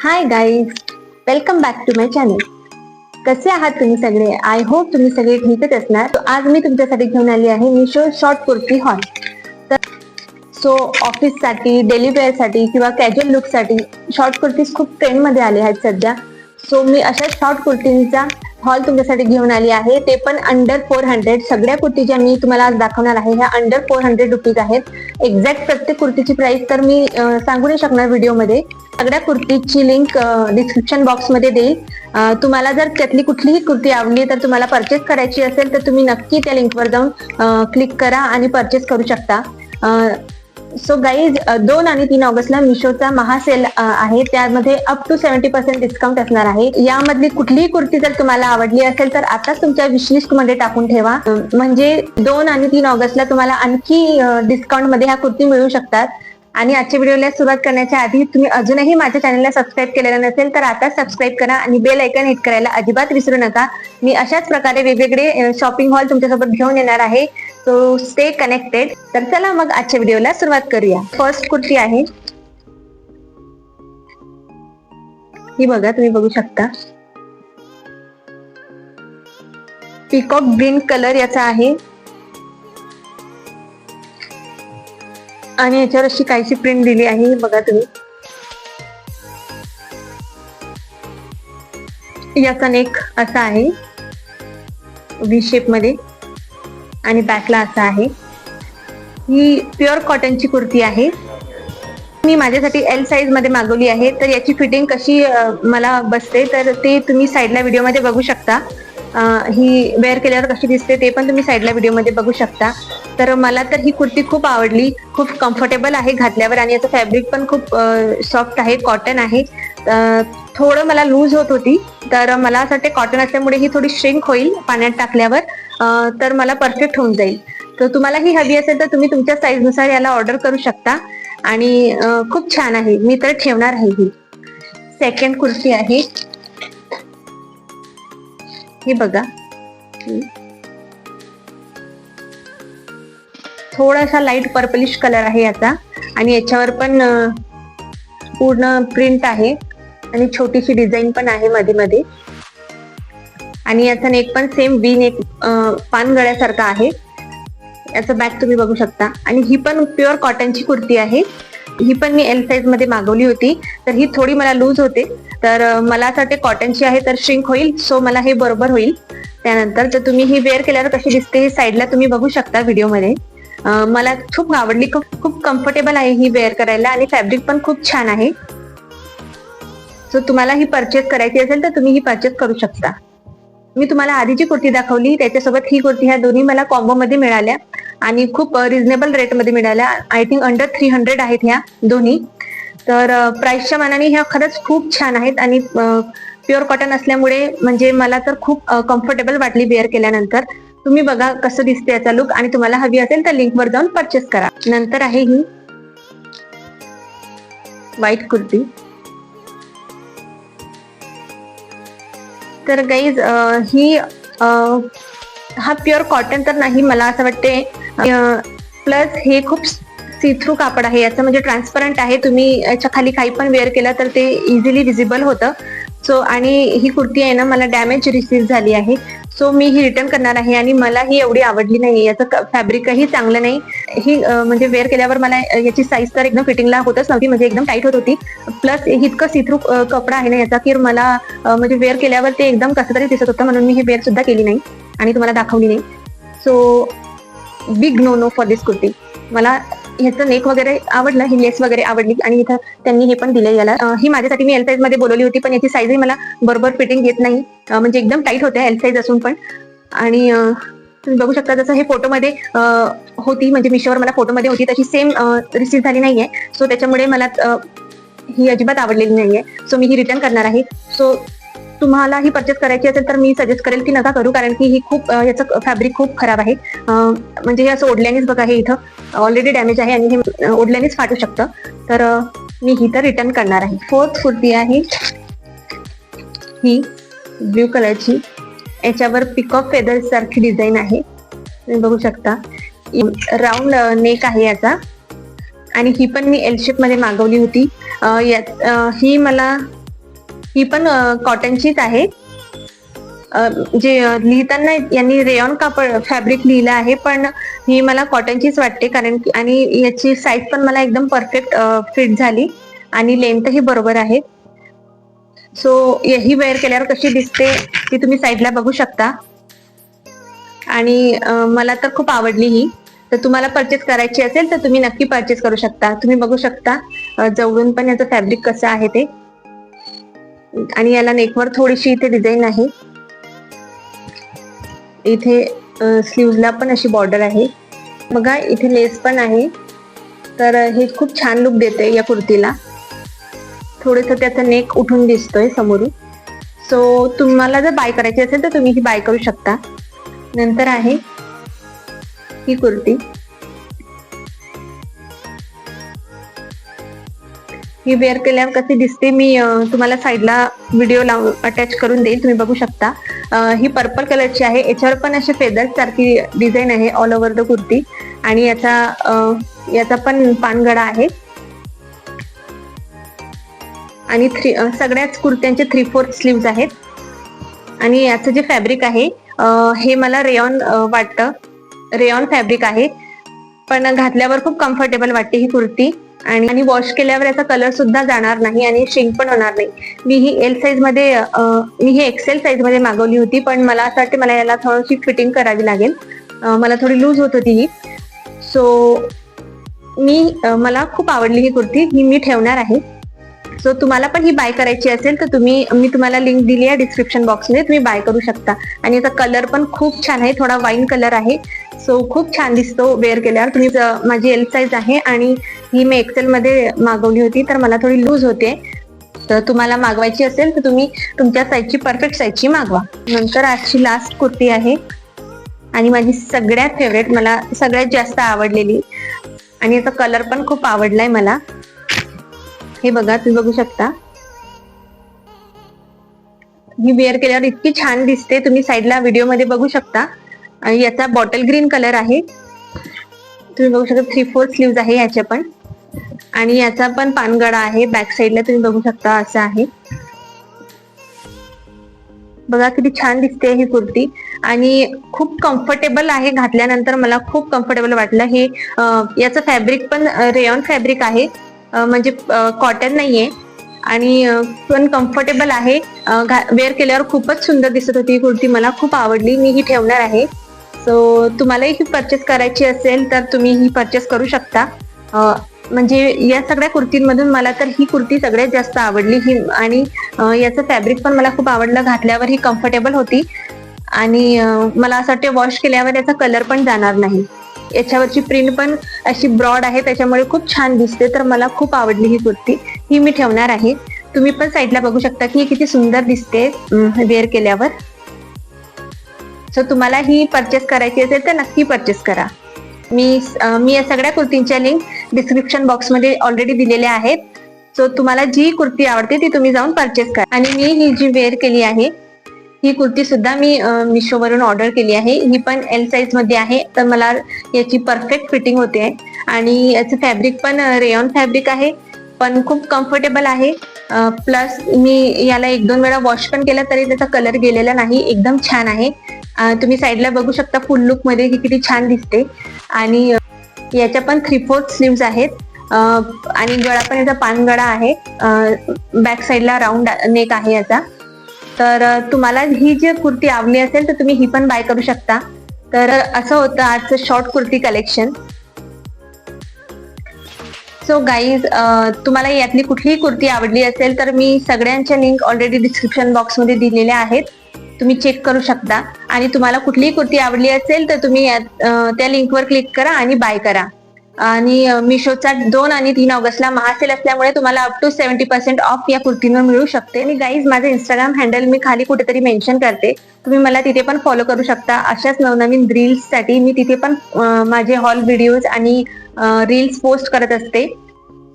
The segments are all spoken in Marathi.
High guys, welcome back to my channel. कसे आहात तुम्ही सगळे? आय होप तुम्ही सगळे ठीकच असणार. आज मी तुमच्यासाठी घेऊन आली आहे Meesho short kurti hall. So office साठी, डेली वेअर साठी किंवा कॅज्युअल लुक साठी शॉर्ट कुर्तीज खूप ट्रेंड मध्ये आले आहेत सध्या. सो मी अशा शॉर्ट कुर्तींचा हॉल तुमच्यासाठी घेऊन आली आहे, ते पण अंडर 400. सगळ्या कुर्ती ज्या मी तुम्हाला आज दाखवणार आहे ह्या अंडर 400 रुपीज आहेत. एक्झॅक्ट प्रत्येक कुर्तीची प्राइस तर मी सांगू नाही शकणार व्हिडिओमध्ये. सगळ्या कुर्तीची लिंक डिस्क्रिप्शन बॉक्स मध्ये देईल. तुम्हाला जर त्यातली कुठलीही कुर्ती आवडली तर तुम्हाला परचेस करायची असेल तर तुम्ही नक्की त्या लिंकवर जाऊन क्लिक करा आणि परचेस करू शकता. सो गाईज, 2 आणि 3 ऑगस्टला मिशोचा महासेल आहे, त्यामध्ये अप टू 70% डिस्काउंट असणार आहे. यामधली कुठलीही कुर्ती जर तुम्हाला आवडली असेल तर आताच तुमच्या विशलिस्ट मध्ये टाकून ठेवा, म्हणजे 2 आणि 3 ऑगस्टला तुम्हाला आणखी डिस्काउंट मध्ये ह्या कुर्ती मिळू शकतात. आणि आजच्या व्हिडिओला सुरुवात करण्याच्या आधी तुम्ही अजूनही माझ्या चॅनलला सबस्क्राईब केलेलं नसेल तर आता सबस्क्राईब करा आणि बेल आयकॉन हिट करायला अजिबात विसरू नका. मी अशाच प्रकारे वेगवेगळे शॉपिंग हॉल तुमच्यासोबत घेऊन येणार आहे. So stay connected. तर चला मग आजच्या व्हिडिओला सुरुवात करूया. फर्स्ट कुर्ती आहे ही, बघा, तुम्ही बघू शकता. पीकॉक ग्रीन कलर याचा आहे आणि याच्यावर अशी काहीशी प्रिंट दिली आहे, बघा तुम्ही. याचा नेक असा आहे व्ही शेप मध्ये आणि बॅकला असा आहे. ही प्युअर कॉटनची कुर्ती आहे. मी माझ्यासाठी एल साईज मध्ये मागवली आहे, तर याची फिटिंग कशी मला बसते तर ते तुम्ही साईडला व्हिडिओमध्ये बघू शकता. ही वेअर केल्यावर कशी दिसते ते पण तुम्ही साईडला व्हिडिओमध्ये बघू शकता. तर मला तर ही कुर्ती खूप आवडली. खूप कम्फर्टेबल आहे घातल्यावर आणि याचं फॅब्रिक पण खूप सॉफ्ट आहे, कॉटन आहे. थोडं मला लूज होत होती, तर मला असं वाटतं कॉटन असल्यामुळे ही थोडी श्रिंक होईल पाण्यात टाकल्यावर, तर मला परफेक्ट होऊन जाईल. तर तुम्हाला ही हवी असेल तर तुम्ही तुमच्या साईज नुसार याला ऑर्डर करू शकता आणि खूप छान आहे. मी तर ठेवणार आहे ही. सेकंड कुर्ती आहे ही, बघा. थोडासा लाईट पर्पलिश कलर आहे याचा आणि याच्यावर पण पूर्ण प्रिंट आहे आणि छोटीशी डिझाईन पण आहे मध्ये मध्ये. आणि याचा नेक पण सेम वी नेक, पान गळ्यासारखा आहे. याचं बॅक तुम्ही बघू शकता. आणि ही पण प्युअर कॉटनची कुर्ती आहे. ही पण मी एल साईज मध्ये मागवली होती, तर ही थोडी मला लूज होते, तर मला असं वाटते कॉटनची आहे तर श्रिंक होईल, सो मला हे बरोबर होईल. त्यानंतर जर तुम्ही ही वेअर केल्यावर कशी दिसते हे साईडला तुम्ही बघू शकता व्हिडिओमध्ये. मला खूप आवडली. खूप कम्फर्टेबल आहे ही वेअर करायला आणि फॅब्रिक पण खूप छान आहे. सो तुम्हाला ही परचेस करायची असेल तर तुम्ही ही परचेस करू शकता. मी तुम्हाला आधी जी कुर्ती दाखवली त्याच्यासोबत ही कुर्ती, ह्या दोन्ही मला कॉम्बो मध्ये मिळाल्या आणि खूप रिझनेबल रेट मध्ये मिळाल्या. आय थिंक अंडर 300 आहेत ह्या दोन्ही. तर प्राइसच्या मानाने ह्या खरंच खूप छान आहेत आणि प्युअर कॉटन असल्यामुळे म्हणजे मला तर खूप कम्फर्टेबल वाटली वेअर केल्यानंतर. तुम्ही बघा कसं दिसते याचा लुक आणि तुम्हाला हवी असेल तर लिंक वर जाऊन परचेस करा. नंतर आहे ही व्हाईट कुर्ती. तर गाईज, ही हा प्युअर कॉटन तर नाही, मला असं वाटते. प्लस हे खूप सी थ्रू कापड आहे याचं, म्हणजे ट्रान्सपरंट आहे. तुम्ही याच्या खाली काही पण वेअर केलं तर ते इझिली विजिबल होतं. सो आणि ही कुर्ती आहे ना, मला डॅमेज रिसीव्ह झाली आहे, सो मी ही रिटर्न करणार आहे. आणि मला ही एवढी आवडली नाही, याचं फॅब्रिकही चांगलं नाही. ही म्हणजे वेअर केल्यावर मला याची साईज तर एकदम फिटिंगला होतच नव्हती, म्हणजे एकदम टाईट होत होती. प्लस इतकं सी थ्रू कपडा आहे ना याचा की मला म्हणजे वेअर केल्यावर ते एकदम कसं तरी दिसत होतं, म्हणून मी ही वेअर सुद्धा केली नाही आणि तुम्हाला दाखवली नाही. सो बिग नो फॉर दिस कुर्ती. मला ह्याचं नेक वगैरे आवडलं, ही लेस वगैरे आवडली आणि इथं त्यांनी हे पण दिलंय याला. ही माझ्यासाठी मी एल साईज मध्ये बोलवली होती, पण याची साईजही मला बरोबर फिटिंग येत नाही, म्हणजे एकदम टाईट होते एल साईज असून पण. आणि तुम्ही बघू शकता जसं हे फोटोमध्ये होती, म्हणजे मिशोवर मला फोटोमध्ये होती तशी सेम रिसीव्ह झाली नाहीये. सो त्याच्यामुळे मला ही अजिबात आवडलेली नाहीये. सो मी ही रिटर्न करणार आहे. सो तुम्हाला ही परचेस करायची असेल तर मी सजेस्ट करेल की नका करू, कारण की ही खूप याचं फॅब्रिक खूप खराब आहे. म्हणजे हे असं ओढल्यानेच, बघा, हे इथं ऑलरेडी डॅमेज आहे आणि हे ओढल्यानेच फाटू शकतं. तर मी ही तर रिटर्न करणार आहे. फोर्थ कुर्ती आहे ही ब्ल्यू कलरची. याच्यावर पिकॉक फेदर्स सारखी डिझाईन आहे, तुम्ही बघू शकता. राऊंड नेक आहे याचा आणि ही पण मी एल शेप मध्ये मागवली होती. ही मला ही पण कॉटनचीच आहे. जे लिहिताना यांनी रेयॉन कापड फॅब्रिक लिहिलं आहे, पण ही मला कॉटनचीच वाटते, कारण आणि याची साईज पण मला एकदम परफेक्ट फिट झाली आणि लेंथही बरोबर आहे. सो ही वेअर केल्यावर कशी दिसते ती तुम्ही साईडला बघू शकता. आणि मला तर खूप आवडली ही. तर तुम्हाला परचेस करायची असेल तर तुम्ही नक्की परचेस करू शकता. तुम्ही बघू शकता जवळून पण याचं फॅब्रिक कसं आहे ते. आणि याला नेकवर थोडीशी इथे डिझाईन आहे. इथे स्लीव्हला पण अशी बॉर्डर आहे बघा. इथे लेस पण आहे. तर हे खूप छान लुक देते या कुर्तीला. थोडंसं त्याचा नेक उठून दिसतोय समोरून. सो तुम्हाला जर बाय करायची असेल तर तुम्ही ही बाय करू शकता. नंतर आहे ही कुर्ती. ही वेअर केल्यावर कशी दिसते मी तुम्हाला साईडला व्हिडिओ अटॅच करून देईल, तुम्ही बघू शकता. ही पर्पल कलरची आहे. याच्यावर पण असे फेदर्स सारखी डिझाईन आहे ऑल ओव्हर द कुर्ती. आणि याचा पण पानगडा आहे. आणि सगळ्याच कुर्त्यांचे 3/4 स्लीव्ज आहेत. आणि याचं जे फॅब्रिक आहे हे मला रेयॉन वाटतं. रेयॉन फॅब्रिक आहे, पण घातल्यावर खूप कम्फर्टेबल वाटते ही कुर्ती. आणि वॉश केल्यावर याचा कलर सुद्धा जाणार नाही आणि श्रिंक पण होणार नाही. मी ही एल साईज मध्ये मी ही एक्सेल साईज मध्ये मागवली होती, पण मला असं वाटतं मला याला थोडीशी फिटिंग करावी लागेल. मला थोडी लूज होत होती ही. सो मला खूप आवडली ही कुर्ती. ही मी ठेवणार आहे. सो तुम्हाला पण ही बाय करायची असेल तर मी तुम्हाला लिंक दिली आहे डिस्क्रिप्शन बॉक्समध्ये, तुम्ही बाय करू शकता. आणि याचा कलर पण खूप छान आहे, थोडा वाईन कलर आहे. सो खूप छान दिसतो वेअर केल्यावर. तुम्ही माझी एल साईज आहे आणि ही मी एक्सेल मध्ये मागवली होती, तर मला थोडी लूज होते. तर तुम्हाला मागवायची असेल तर तुम्ही तुमच्या साईजची परफेक्ट साईजची मागवा. नंतर आजची लास्ट कुर्ती आहे आणि माझी सगळ्यात फेवरेट, मला सगळ्यात जास्त आवडलेली. आणि याचा कलर पण खूप आवडलाय मला. हे बघा, तुम्ही बघू शकता. ही वेअर केल्यावर इतकी छान दिसते, तुम्ही साईडला व्हिडिओ मध्ये बघू शकता. याचा बॉटल ग्रीन कलर आहे. तुम्ही बघू शकता 3/4 स्लीव्ज आहे याच्या पण. आणि याचा पण पानगडा आहे बॅक साईडला, तुम्ही बघू शकता असं आहे. बघा किती छान दिसते ही कुर्ती. आणि खूप कम्फर्टेबल आहे, घातल्यानंतर मला खूप कम्फर्टेबल वाटलं. हे याचं फॅब्रिक पण रेयॉन फॅब्रिक आहे, म्हणजे कॉटन नाहीये. आणि पण कम्फर्टेबल आहे. वेअर केल्यावर खूपच सुंदर दिसत होती ही कुर्ती, मला खूप आवडली. मी ही ठेवणार आहे. सो तुम्हालाही ही परचेस करायची असेल तर तुम्ही ही परचेस करू शकता. म्हणजे या सगळ्या कुर्तींमधून मला तर ही कुर्ती सगळ्यात जास्त आवडली. ही आणि याचं फॅब्रिक पण मला खूप आवडलं, घातल्यावर ही कम्फर्टेबल होती. आणि मला असं वाटतं वॉश केल्यावर याचा कलर पण जाणार नाही. याच्यावरची प्रिंट पण अशी ब्रॉड आहे, त्याच्यामुळे खूप छान दिसते. तर मला खूप आवडली ही कुर्ती, ही मी ठेवणार आहे. तुम्ही पण साईडला बघू शकता की किती सुंदर दिसते वेअर केल्यावर. सो तुम्हाला ही परचेस करायची असेल तर नक्की परचेस करा. मी या सगळ्या कुर्तींच्या लिंक डिस्क्रिप्शन बॉक्समध्ये ऑलरेडी दिलेल्या आहेत. सो तुम्हाला जी कुर्ती आवडते ती तुम्ही जाऊन परचेस करा. आणि मी ही जी वेअर केली आहे ही कुर्ती सुद्धा मी मिशोवरून ऑर्डर केली आहे. ही पण एल साईज मध्ये आहे, तर मला याची परफेक्ट फिटिंग होते. आणि याचं फॅब्रिक पण रेयॉन फॅब्रिक आहे, पण खूप कम्फर्टेबल आहे. प्लस मी याला 1-2 वेळा वॉश पण केला तरी त्याचा कलर गेलेला नाही, एकदम छान आहे. तुम्ही साईडला बघू शकता फुल लुक मध्ये ही किती छान दिसते. आणि याच्या पण 3/4 स्लीव्ज आहेत. आणि गळा पण याचा पानगळा आहे. बॅक साईडला राऊंड नेक आहे याचा. तर तुम्हाला ही जी कुर्ती आवडली असेल तर तुम्ही ही पण बाय करू शकता. तर असं होतं आजचं short kurti collection. So guys, तुम्हाला यातली कुठलीही कुर्ती आवडली असेल तर मी सगळ्यांच्या लिंक ऑलरेडी डिस्क्रिप्शन बॉक्समध्ये दिलेल्या आहेत, तुम्ही चेक करू शकता. आणि तुम्हाला कुठलीही कुर्ती आवडली असेल तर तुम्ही त्या लिंकवर क्लिक करा आणि बाय करा. आणि मिशोचा 2 आणि 3 ऑगस्टला महासेल असल्यामुळे तुम्हाला अप टू 70% ऑफ या कुर्तींवर मिळू शकते. आणि गाईज, माझं इंस्टाग्राम हँडल मी खाली कुठेतरी मेन्शन करते, तुम्ही मला तिथे पण फॉलो करू शकता. अशाच नवनवीन रील्ससाठी मी तिथे पण माझे हॉल व्हिडिओज आणि रील्स पोस्ट करत असते.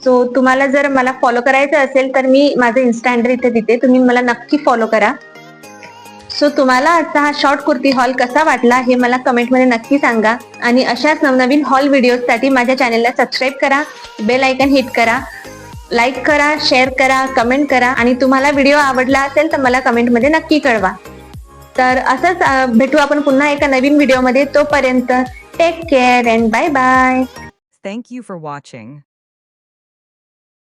सो तुम्हाला जर मला फॉलो करायचं असेल तर मी माझं इन्स्टा हँडल इथे देते, तुम्ही मला नक्की फॉलो करा. सो तुम्हाला आजचा हा शॉर्ट कुर्ती हॉल कसा वाटला हे मला कमेंटमध्ये नक्की सांगा. आणि अशाच नवनवीन हॉल व्हिडिओसाठी माझ्या चॅनलला सबस्क्राईब करा, बेल आयकन हिट करा. लाईक करा, शेअर करा, कमेंट करा आणि तुम्हाला व्हिडिओ आवडला असेल तर मला कमेंटमध्ये नक्की कळवा. तर असंच भेटू आपण पुन्हा एका नवीन व्हिडिओमध्ये. तोपर्यंत take care and bye bye. Thank you for watching.